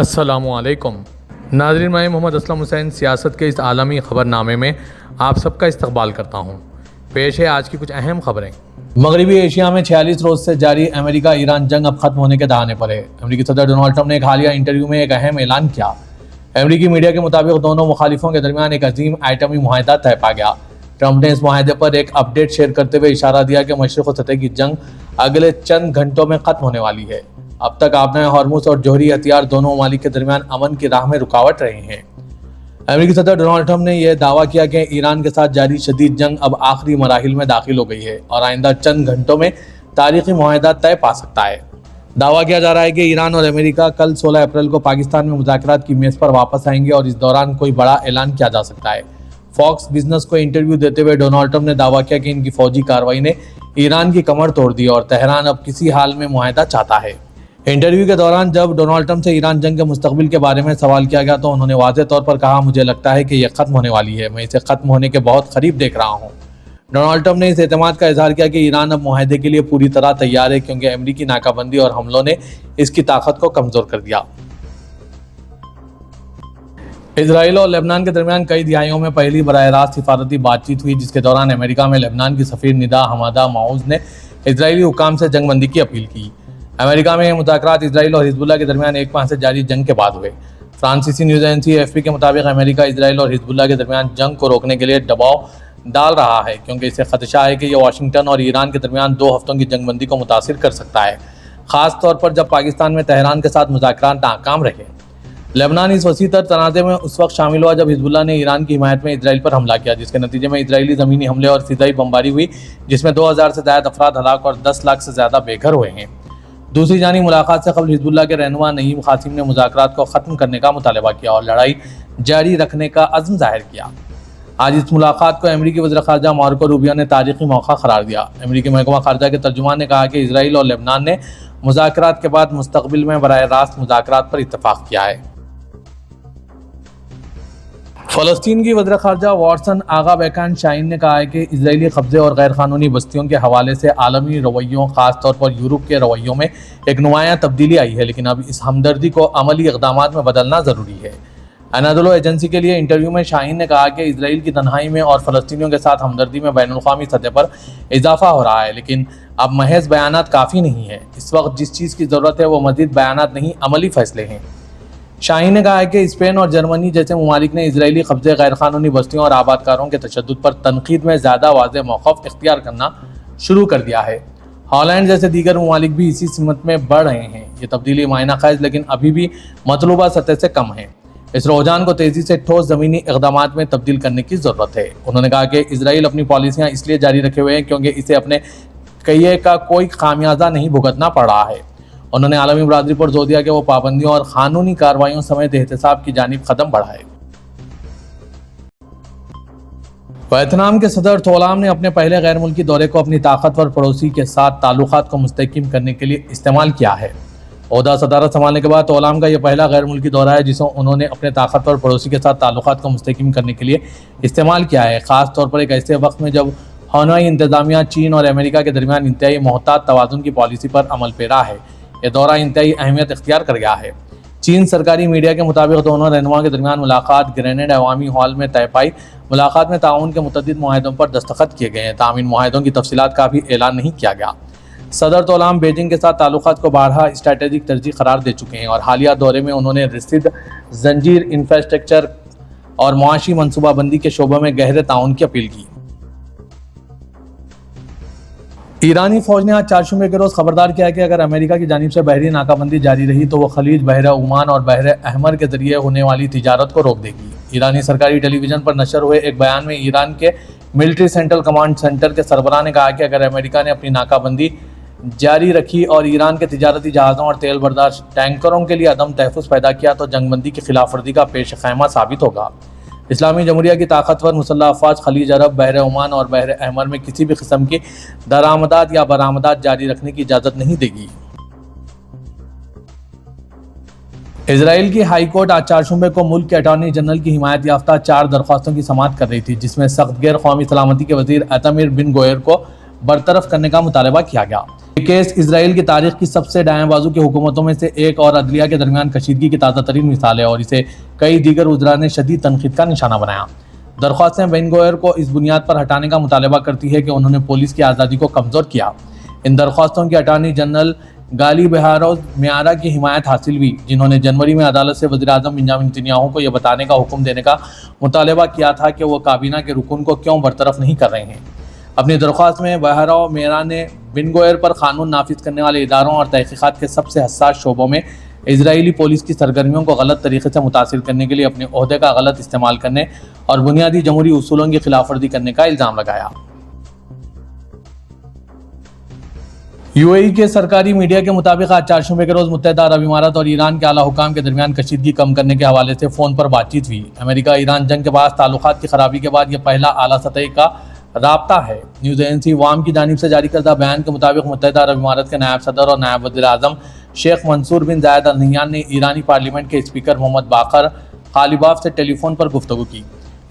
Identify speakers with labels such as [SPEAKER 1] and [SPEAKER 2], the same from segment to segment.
[SPEAKER 1] السلام علیکم ناظرین، میں محمد اسلم حسین سیاست کے اس عالمی خبر نامے میں آپ سب کا استقبال کرتا ہوں۔ پیش ہے آج کی کچھ اہم خبریں۔ مغربی ایشیا میں 46 روز سے جاری امریکہ ایران جنگ اب ختم ہونے کے دہانے پر ہے۔ امریکی صدر ڈونلڈ ٹرمپ نے ایک حالیہ انٹرویو میں ایک اہم اعلان کیا۔ امریکی میڈیا کے مطابق دونوں مخالفوں کے درمیان ایک عظیم ایٹمی معاہدہ طے پا گیا۔ ٹرمپ نے اس معاہدے پر ایک اپ ڈیٹ شیئر کرتے ہوئے اشارہ دیا کہ مشرق و سطح کی جنگ اگلے چند گھنٹوں میں ختم ہونے والی ہے۔ اب تک آبنائے ہارموز اور جوہری ہتھیار دونوں ممالک کے درمیان امن کی راہ میں رکاوٹ رہے ہیں۔ امریکی صدر ڈونلڈ ٹرمپ نے یہ دعویٰ کیا کہ ایران کے ساتھ جاری شدید جنگ اب آخری مراحل میں داخل ہو گئی ہے اور آئندہ چند گھنٹوں میں تاریخی معاہدہ طے پا سکتا ہے۔ دعویٰ کیا جا رہا ہے کہ ایران اور امریکہ کل 16 اپریل کو پاکستان میں مذاکرات کی میز پر واپس آئیں گے اور اس دوران کوئی بڑا اعلان کیا جا سکتا ہے۔ فاکس بزنس کو انٹرویو دیتے ہوئے ڈونلڈ ٹرمپ نے دعویٰ کیا کہ ان کی فوجی کارروائی نے ایران کی کمر توڑ دی اور تہران اب کسی حال میں معاہدہ چاہتا ہے۔ انٹرویو کے دوران جب ڈونلڈ ٹرمپ سے ایران جنگ کے مستقبل کے بارے میں سوال کیا گیا تو انہوں نے واضح طور پر کہا، مجھے لگتا ہے کہ یہ ختم ہونے والی ہے، میں اسے ختم ہونے کے بہت قریب دیکھ رہا ہوں۔ ڈونلڈ ٹرمپ نے اس اعتماد کا اظہار کیا کہ ایران اب معاہدے کے لیے پوری طرح تیار ہے کیونکہ امریکی ناکہ بندی اور حملوں نے اس کی طاقت کو کمزور کر دیا۔ اسرائیل اور لبنان کے درمیان کئی دہائیوں میں پہلی براہ راست سفارتی بات چیت ہوئی، جس کے دوران امریکہ میں لبنان کی سفیر ندا حمادہ معوذ نے اسرائیلی حکام سے جنگ بندی کی اپیل کی۔ امریکہ میں یہ مذاکرات اسرائیل اور حزب اللہ کے درمیان ایک ماہ سے جاری جنگ کے بعد ہوئے۔ فرانسیسی نیوز ایجنسی AFP کے مطابق امریکہ اسرائیل اور حزب اللہ کے درمیان جنگ کو روکنے کے لیے دباؤ ڈال رہا ہے کیونکہ اسے خدشہ ہے کہ یہ واشنگٹن اور ایران کے درمیان 2 ہفتوں کی جنگ بندی کو متاثر کر سکتا ہے، خاص طور پر جب پاکستان میں تہران کے ساتھ مذاکرات ناکام رہے۔ لبنان اس وسیع تر تنازع میں اس وقت شامل ہوا جب حزب اللہ نے ایران کی حمایت میں اسرائیل پر حملہ کیا، جس کے نتیجے میں اسرائیلی زمینی حملے اور فضائی بمباری ہوئی، جس میں 2000 سے زائد افراد ہلاک اور 10 لاکھ سے زیادہ بے گھر ہوئے ہیں۔ دوسری جانب ملاقات سے قبل حزب اللہ کے رہنما نعیم قاسم نے مذاکرات کو ختم کرنے کا مطالبہ کیا اور لڑائی جاری رکھنے کا عزم ظاہر کیا۔ آج اس ملاقات کو امریکی وزیر خارجہ مارکو روبیو نے تاریخی موقع قرار دیا۔ امریکی محکمہ خارجہ کے ترجمان نے کہا کہ اسرائیل اور لبنان نے مذاکرات کے بعد مستقبل میں براہ راست مذاکرات پر اتفاق کیا ہے۔ فلسطین کی وزیر خارجہ وارسن آغا بیکان شاہین نے کہا ہے کہ اسرائیلی قبضے اور غیر قانونی بستیوں کے حوالے سے عالمی رویوں، خاص طور پر یورپ کے رویوں میں ایک نمایاں تبدیلی آئی ہے، لیکن اب اس ہمدردی کو عملی اقدامات میں بدلنا ضروری ہے۔ انادولو ایجنسی کے لیے انٹرویو میں شاہین نے کہا کہ اسرائیل کی تنہائی میں اور فلسطینیوں کے ساتھ ہمدردی میں بین الاقوامی سطح پر اضافہ ہو رہا ہے، لیکن اب محض بیانات کافی نہیں ہیں۔ اس وقت جس چیز کی ضرورت ہے وہ مزید بیانات نہیں، عملی فیصلے ہیں۔ شاہین نے کہا ہے کہ اسپین اور جرمنی جیسے ممالک نے اسرائیلی قبضے، غیر قانونی بستیوں اور آباد کاروں کے تشدد پر تنقید میں زیادہ واضح موقف اختیار کرنا شروع کر دیا ہے۔ ہالینڈ جیسے دیگر ممالک بھی اسی سمت میں بڑھ رہے ہیں۔ یہ تبدیلی معنی خیز لیکن ابھی بھی مطلوبہ سطح سے کم ہے۔ اس رجحان کو تیزی سے ٹھوس زمینی اقدامات میں تبدیل کرنے کی ضرورت ہے۔ انہوں نے کہا کہ اسرائیل اپنی پالیسیاں اس لیے جاری رکھے ہوئے ہیں کیونکہ اسے اپنے کیے کا کوئی خامیازہ نہیں بھگتنا پڑ رہا ہے۔ انہوں نے عالمی برادری پر زور دیا کہ وہ پابندیوں اور قانونی کارروائیوں سمیت احتساب کی جانب قدم بڑھائے۔ ویتنام کے صدر تھولام نے اپنے پہلے غیر ملکی دورے کو اپنی طاقتور پڑوسی کے ساتھ تعلقات کو مستحکم کرنے کے لیے استعمال کیا ہے۔ عہدہ صدارت سنبھالنے کے بعد تھولام کا یہ پہلا غیر ملکی دورہ ہے جسے انہوں نے اپنے طاقتور پڑوسی کے ساتھ تعلقات کو مستحکم کرنے کے لیے استعمال کیا ہے، خاص طور پر ایک ایسے وقت میں جب ہانوئی انتظامیہ چین اور امریکہ کے درمیان انتہائی محتاط توازن کی پالیسی پر عمل پیرا ہے۔ یہ دورہ انتہائی اہمیت اختیار کر گیا ہے۔ چین سرکاری میڈیا کے مطابق دونوں رہنماؤں کے درمیان ملاقات گرینیڈ عوامی ہال میں طے پائی۔ ملاقات میں تعاون کے متعدد معاہدوں پر دستخط کیے گئے ہیں، تاہم ان معاہدوں کی تفصیلات کا بھی اعلان نہیں کیا گیا۔ صدر تھولام بیجنگ کے ساتھ تعلقات کو بارہا اسٹریٹجک ترجیح قرار دے چکے ہیں اور حالیہ دورے میں انہوں نے رسد، زنجیر، انفراسٹرکچر اور معاشی منصوبہ بندی کے شعبوں میں گہرے تعاون کی اپیل کی۔ ایرانی فوج نے آج چہارشنبے کے روز خبردار کیا ہے کہ اگر امریکہ کی جانب سے بحری ناکہ بندی جاری رہی تو وہ خلیج، بحر عمان اور بحر احمر کے ذریعے ہونے والی تجارت کو روک دے گی۔ ایرانی سرکاری ٹیلی ویژن پر نشر ہوئے ایک بیان میں ایران کے ملٹری سینٹرل کمانڈ سینٹر کے سربراہ نے کہا کہ اگر امریکہ نے اپنی ناکہ بندی جاری رکھی اور ایران کے تجارتی جہازوں اور تیل بردار ٹینکروں کے لیے عدم تحفظ پیدا کیا تو جنگ بندی کی خلاف ورزی کا پیش خیمہ ثابت ہوگا۔ اسلامی جمہوریہ کی طاقتور مسلح افواج خلیج عرب، بحر عمان اور بحر احمر میں کسی بھی قسم کی درآمدات یا برآمدات جاری رکھنے کی اجازت نہیں دے گی۔ اسرائیل کی ہائی کورٹ آج چہارشنبے کو ملک کے اٹارنی جنرل کی حمایت یافتہ 4 درخواستوں کی سماعت کر رہی تھی، جس میں سخت غیر قومی سلامتی کے وزیر ایتمر بن گوئر کو برطرف کرنے کا مطالبہ کیا گیا۔ یہ کیس اسرائیل کی تاریخ کی سب سے دائیں بازو کی حکومتوں میں سے ایک اور عدلیہ کے درمیان کشیدگی کی تازہ ترین مثال ہے اور اسے کئی دیگر وزراء نے شدید تنقید کا نشانہ بنایا۔ درخواستیں بین گوئر کو اس بنیاد پر ہٹانے کا مطالبہ کرتی ہے کہ انہوں نے پولیس کی آزادی کو کمزور کیا۔ ان درخواستوں کی اٹارنی جنرل گالی بہاروز میارا کی حمایت حاصل ہوئی، جنہوں نے جنوری میں عدالت سے وزیر اعظم بنیامین نتنیاہو کو یہ بتانے کا حکم دینے کا مطالبہ کیا تھا کہ وہ کابینہ کے رکن کو کیوں برطرف نہیں کر رہے ہیں۔ اپنی درخواست میں بہاراو میارا نے بن گوئر پر قانون نافذ کرنے والے اداروں اور تحقیقات کے سب سے حساس شعبوں میں اسرائیلی پولیس کی سرگرمیوں کو غلط طریقے سے متاثر کرنے کے لیے اپنے عہدے کا غلط استعمال کرنے اور بنیادی جمہوری اصولوں کی خلاف ورزی کرنے کا الزام لگایا۔ UAE کے سرکاری میڈیا کے مطابق آج چہارشنبے کے روز متحدہ عرب امارات اور ایران کے اعلیٰ حکام کے درمیان کشیدگی کم کرنے کے حوالے سے فون پر بات چیت ہوئی۔ امریکہ ایران جنگ کے بعد تعلقات کی خرابی کے بعد یہ پہلا اعلیٰ سطح کا رابطہ ہے۔ نیوز ایجنسی وام کی جانب سے جاری کردہ بیان کے مطابق متحدہ عرب امارات کے نائب صدر اور نائب وزیر اعظم شیخ منصور بن زاید ال نہیان نے ایرانی پارلیمنٹ کے اسپیکر محمد باقر قالیباف سے ٹیلی فون پر گفتگو کی۔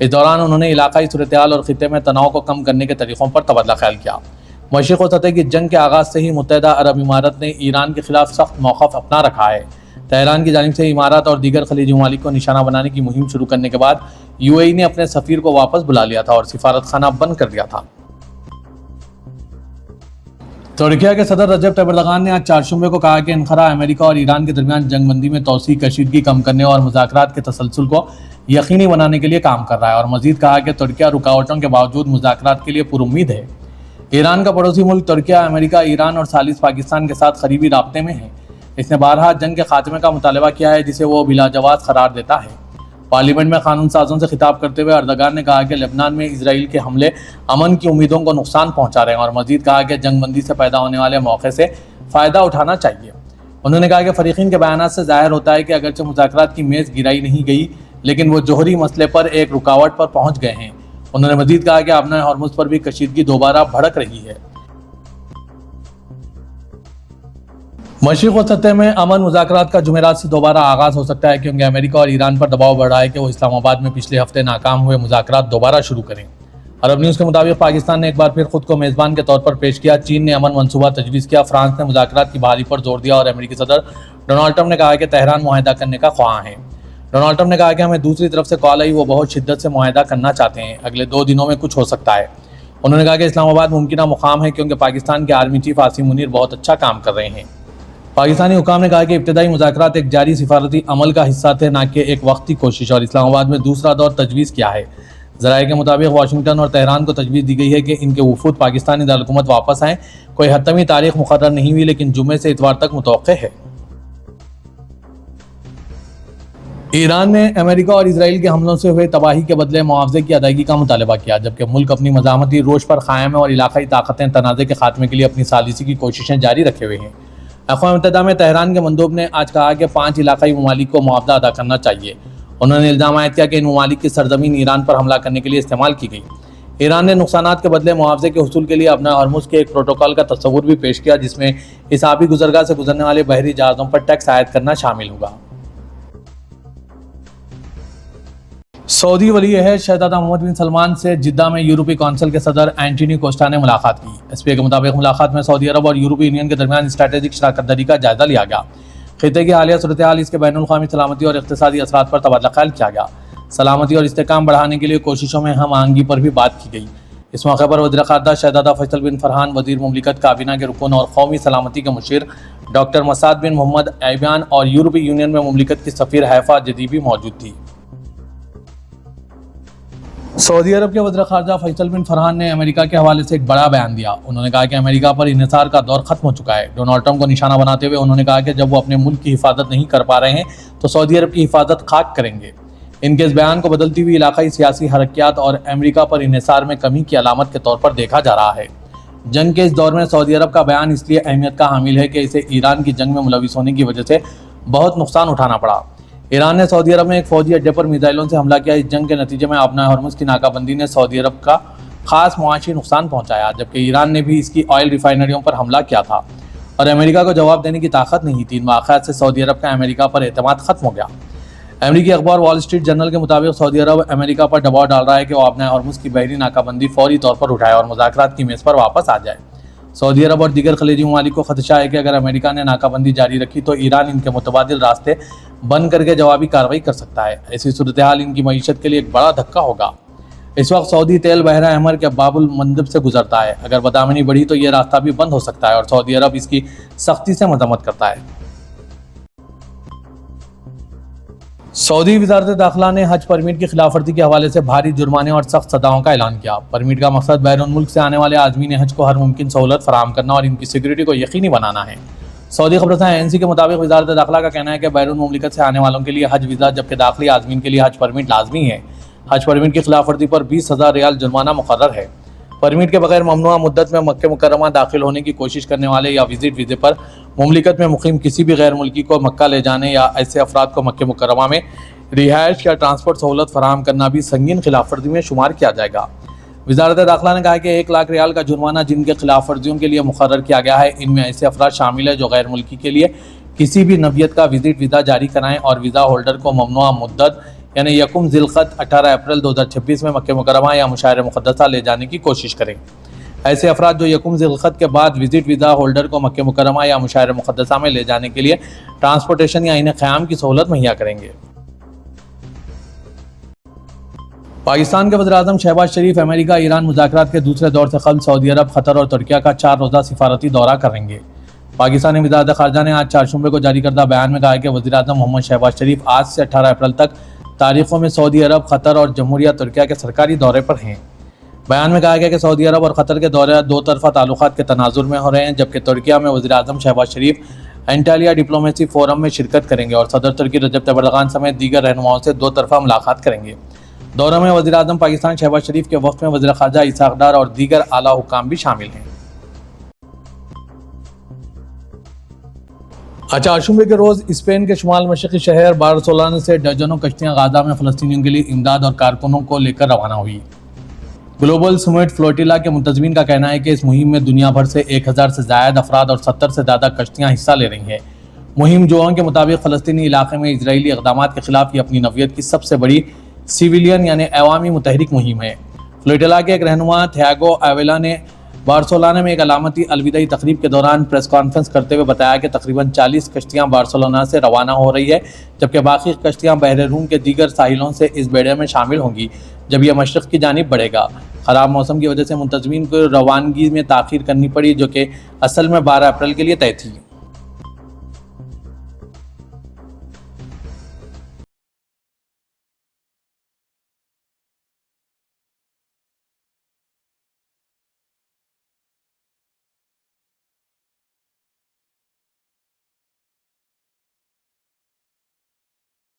[SPEAKER 1] اس دوران انہوں نے علاقائی صورتحال اور خطے میں تناؤ کو کم کرنے کے طریقوں پر تبادلہ خیال کیا۔ مشرق و سطح کی جنگ کے آغاز سے ہی متحدہ عرب امارات نے ایران کے خلاف سخت موقف اپنا رکھا ہے۔ تہران کی جانب سے امارات اور دیگر خلیجی ممالک کو نشانہ بنانے کی مہم شروع کرنے کے بعد UAE نے اپنے سفیر کو واپس بلا لیا تھا اور سفارت خانہ بند کر دیا تھا۔ ترکیہ کے صدر رجب طیب اردوغان نے آج چہارشنبے کو کہا کہ انقرہ امریکہ اور ایران کے درمیان جنگ بندی میں توسیع، کشیدگی کم کرنے اور مذاکرات کے تسلسل کو یقینی بنانے کے لیے کام کر رہا ہے اور مزید کہا کہ ترکیہ رکاوٹوں کے باوجود مذاکرات کے لیے پرامید ہے۔ ایران کا پڑوسی ملک ترکیہ امریکہ، ایران اور ثالث پاکستان کے ساتھ قریبی رابطے میں ہے۔ اس نے بارہا جنگ کے خاتمے کا مطالبہ کیا ہے جسے وہ بلا جواز قرار دیتا ہے۔ پارلیمنٹ میں قانون سازوں سے خطاب کرتے ہوئے اردوغان نے کہا کہ لبنان میں اسرائیل کے حملے امن کی امیدوں کو نقصان پہنچا رہے ہیں اور مزید کہا کہ جنگ بندی سے پیدا ہونے والے موقع سے فائدہ اٹھانا چاہیے۔ انہوں نے کہا کہ فریقین کے بیانات سے ظاہر ہوتا ہے کہ اگرچہ مذاکرات کی میز گرائی نہیں گئی لیکن وہ جوہری مسئلے پر ایک رکاوٹ پر پہنچ گئے ہیں۔ انہوں نے مزید کہا کہ آبنائے ہرمز پر بھی کشیدگی دوبارہ بھڑک رہی ہے۔ مشرق و سطح میں امن مذاکرات کا جمعرات سے دوبارہ آغاز ہو سکتا ہے کیونکہ امریکہ اور ایران پر دباؤ بڑھ رہا ہے کہ وہ اسلام آباد میں پچھلے ہفتے ناکام ہوئے مذاکرات دوبارہ شروع کریں۔ عرب نیوز کے مطابق پاکستان نے ایک بار پھر خود کو میزبان کے طور پر پیش کیا۔ چین نے امن منصوبہ تجویز کیا، فرانس نے مذاکرات کی بحالی پر زور دیا اور امریکی صدر ڈونلڈ ٹرمپ نے کہا کہ تہران معاہدہ کرنے کا خواہاں ہے۔ ڈونلڈ ٹرمپ نے کہا کہ ہمیں دوسری طرف سے کال آئی، وہ بہت شدت سے معاہدہ کرنا چاہتے ہیں، اگلے 2 دنوں میں کچھ ہو سکتا ہے۔ انہوں نے کہا کہ اسلام آباد ممکنہ مقام ہے کیونکہ پاکستان کے آرمی چیف عاصم منیر بہت اچھا کام کر رہے ہیں۔ پاکستانی حکام نے کہا کہ ابتدائی مذاکرات ایک جاری سفارتی عمل کا حصہ تھے، نہ کہ ایک وقتی کوشش، اور اسلام آباد میں دوسرا دور تجویز کیا ہے۔ ذرائع کے مطابق واشنگٹن اور تہران کو تجویز دی گئی ہے کہ ان کے وفود پاکستانی دارالحکومت واپس آئیں۔ کوئی حتمی تاریخ مقرر نہیں ہوئی لیکن جمعے سے اتوار تک متوقع ہے۔ ایران نے امریکہ اور اسرائیل کے حملوں سے ہوئے تباہی کے بدلے معاوضے کی ادائیگی کا مطالبہ کیا، جبکہ ملک اپنی مزاحمتی روش پر قائم ہے اور علاقائی طاقتیں تنازع کے خاتمے کے لیے اپنی ثالثی کی کوششیں جاری رکھے ہوئے ہیں۔ اقوام متحدہ میں تہران کے مندوب نے آج کہا کہ 5 علاقائی ممالک کو معاوضہ ادا کرنا چاہیے۔ انہوں نے الزام عائد کیا کہ ان ممالک کی سرزمین ایران پر حملہ کرنے کے لیے استعمال کی گئی۔ ایران نے نقصانات کے بدلے معاوضے کے حصول کے لیے اپنا ہرمز کے ایک پروٹوکول کا تصور بھی پیش کیا جس میں اس آبی گزرگاہ سے گزرنے والے بحری جہازوں پر ٹیکس عائد کرنا شامل ہوگا۔ سعودی ولی عہد شہزادہ محمد بن سلمان سے جدہ میں یورپی کونسل کے صدر اینٹونیو کوسٹا نے ملاقات کی۔ ایس پی اے کے مطابق ملاقات میں سعودی عرب اور یورپی یونین کے درمیان اسٹریٹجک شراکت داری کا جائزہ لیا گیا۔ خطے کی حالیہ صورتحال، اس کے بین الاقوامی سلامتی اور اقتصادی اثرات پر تبادلہ خیال کیا گیا۔ سلامتی اور استحکام بڑھانے کے لیے کوششوں میں ہم آہنگی پر بھی بات کی گئی۔ اس موقع پر وزیر خارجہ شہزادہ فیصل بن فرحان، وزیر مملکت کابینہ کے رکن اور قومی سلامتی کے مشیر ڈاکٹر مسعد بن محمد ایبیان اور یورپی یونین میں مملکت کی سفیر حیفا جدی بھی موجود تھی۔ سعودی عرب کے وزیر خارجہ فیصل بن فرحان نے امریکہ کے حوالے سے ایک بڑا بیان دیا۔ انہوں نے کہا کہ امریکہ پر انحصار کا دور ختم ہو چکا ہے۔ ڈونلڈ ٹرمپ کو نشانہ بناتے ہوئے انہوں نے کہا کہ جب وہ اپنے ملک کی حفاظت نہیں کر پا رہے ہیں تو سعودی عرب کی حفاظت خاک کریں گے۔ ان کے اس بیان کو بدلتی ہوئی علاقائی سیاسی حرکیات اور امریکہ پر انحصار میں کمی کی علامت کے طور پر دیکھا جا رہا ہے۔ جنگ کے اس دور میں سعودی عرب کا بیان اس لیے اہمیت کا حامل ہے کہ اسے ایران کی جنگ میں ملوث ہونے کی وجہ سے بہت نقصان اٹھانا پڑا۔ ایران نے سعودی عرب میں ایک فوجی اڈے پر میزائلوں سے حملہ کیا۔ اس جنگ کے نتیجے میں آبنائے ہرمز کی ناکہ بندی نے سعودی عرب کا خاص معاشی نقصان پہنچایا، جبکہ ایران نے بھی اس کی آئل ریفائنریوں پر حملہ کیا تھا اور امریکہ کو جواب دینے کی طاقت نہیں تھی۔ ان واقعات سے سعودی عرب کا امریکہ پر اعتماد ختم ہو گیا۔ امریکی اخبار وال اسٹریٹ جرنل کے مطابق سعودی عرب امریکہ پر دباؤ ڈال رہا ہے کہ وہ اپنے ہرمز کی بحری ناکہ بندی فوری طور پر اٹھائے اور مذاکرات کی میز پر واپس آ جائے۔ سعودی عرب اور دیگر خلیجی ممالک کو خدشہ ہے کہ اگر امریکہ نے ناکہ بندی جاری رکھی تو ایران ان کے متبادل راستے بند کر کے جوابی کارروائی کر سکتا ہے۔ ایسی صورتحال ان کی معیشت کے لیے ایک بڑا دھکا ہوگا۔ اس وقت سعودی تیل بحیرہ احمر کے باب المندب سے گزرتا ہے۔ اگر بدامنی بڑھی تو یہ راستہ بھی بند ہو سکتا ہے اور سعودی عرب اس کی سختی سے مذمت کرتا ہے۔ سعودی وزارت داخلہ نے حج پرمٹ کی خلاف ورزی کے حوالے سے بھاری جرمانے اور سخت سزاؤں کا اعلان کیا۔ پرمٹ کا مقصد بیرون ملک سے آنے والے عازمین حج کو ہر ممکن سہولت فراہم کرنا اور ان کی سیکیورٹی کو یقینی بنانا ہے۔ سعودی خبررساں ANC کے مطابق وزارت داخلہ کا کہنا ہے کہ بیرون مملکت سے آنے والوں کے لیے حج ویزا جبکہ داخلی عازمین کے لیے حج پرمٹ لازمی ہے۔ حج پرمٹ کی خلاف ورزی پر 20,000 ریال جرمانہ مقرر ہے۔ پرمٹ کے بغیر ممنوعہ مدت میں مکہ مکرمہ داخل ہونے کی کوشش کرنے والے یا وزٹ ویزے پر مملکت میں مقیم کسی بھی غیر ملکی کو مکہ لے جانے یا ایسے افراد کو مکہ مکرمہ میں رہائش یا ٹرانسپورٹ سہولت فراہم کرنا بھی سنگین خلاف ورزی میں شمار کیا جائے گا۔ وزارت داخلہ نے کہا کہ 1 لاکھ ریال کا جرمانہ جن کے خلاف ورزیوں کے لیے مقرر کیا گیا ہے ان میں ایسے افراد شامل ہیں جو غیر ملکی کے لیے کسی بھی نوعیت کا وزٹ ویزا جاری کرائیں اور ویزا ہولڈر کو ممنوعہ مدت یعنی 1 ذی القعدہ 18 اپریل 2026 میں مکہ مکرمہ یا مشاعر مقدسہ لے جانے کی کوشش کریں۔ ایسے افراد جو 1 ذی القعدہ کے بعد وزٹ ویزا ہولڈر کو مکہ مکرمہ یا مشاعر مقدسہ میں لے جانے کے لیے ٹرانسپورٹیشن یا انہیں قیام کی سہولت مہیا کریں گے۔ پاکستان کے وزیراعظم شہباز شریف امریکہ ایران مذاکرات کے دوسرے دور سے قبل سعودی عرب، قطر اور ترکیہ کا 4 روزہ سفارتی دورہ کریں گے۔ پاکستانی وزارت خارجہ نے آج 4 کو جاری کردہ بیان میں کہا کہ وزیراعظم محمد شہباز شریف آج سے 18 اپریل تک تاریخوں میں سعودی عرب، قطر اور جمہوریہ ترکیہ کے سرکاری دورے پر ہیں۔ بیان میں کہا گیا کہ سعودی عرب اور قطر کے دورے 2 طرفہ تعلقات کے تناظر میں ہو رہے ہیں جبکہ ترکیہ میں وزیراعظم شہباز شریف انٹالیا ڈپلومیسی فورم میں شرکت کریں گے اور صدر ترکی رجب طیب اردوغان سمیت دیگر رہنماؤں سے 2 طرفہ ملاقات کریں گے۔ دورے میں وزیراعظم پاکستان شہباز شریف کے وقت میں وزیر خارجہ اسحاق ڈار اور دیگر اعلیٰ حکام بھی شامل ہیں۔ چہارشنبے کے روز اسپین کے شمال مشرقی شہر بارسلونا سے درجنوں کشتیاں غزہ میں فلسطینیوں کے لیے امداد اور کارکنوں کو لے کر روانہ ہوئی۔ گلوبل سمٹ فلوٹیلا کے منتظمین کا کہنا ہے کہ اس مہم میں دنیا بھر سے 1000 سے زائد افراد اور 70 سے زیادہ کشتیاں حصہ لے رہی ہیں۔ مہم جوؤں کے مطابق فلسطینی علاقے میں اسرائیلی اقدامات کے خلاف یہ اپنی نوعیت کی سب سے بڑی سیویلین یعنی عوامی متحرک مہم ہے۔ فلوٹیلا کے ایک رہنما تھیاگو ایویلا نے بارسلونا میں ایک علامتی الوداعی تقریب کے دوران پریس کانفرنس کرتے ہوئے بتایا کہ تقریباً 40 کشتیاں بارسلونا سے روانہ ہو رہی ہے جبکہ باقی کشتیاں بحر روم کے دیگر ساحلوں سے اس بیڑے میں شامل ہوں گی جب یہ مشرق کی جانب بڑھے گا۔ خراب موسم کی وجہ سے منتظمین کو روانگی میں تاخیر کرنی پڑی جو کہ اصل میں 12 اپریل کے لیے طے تھی۔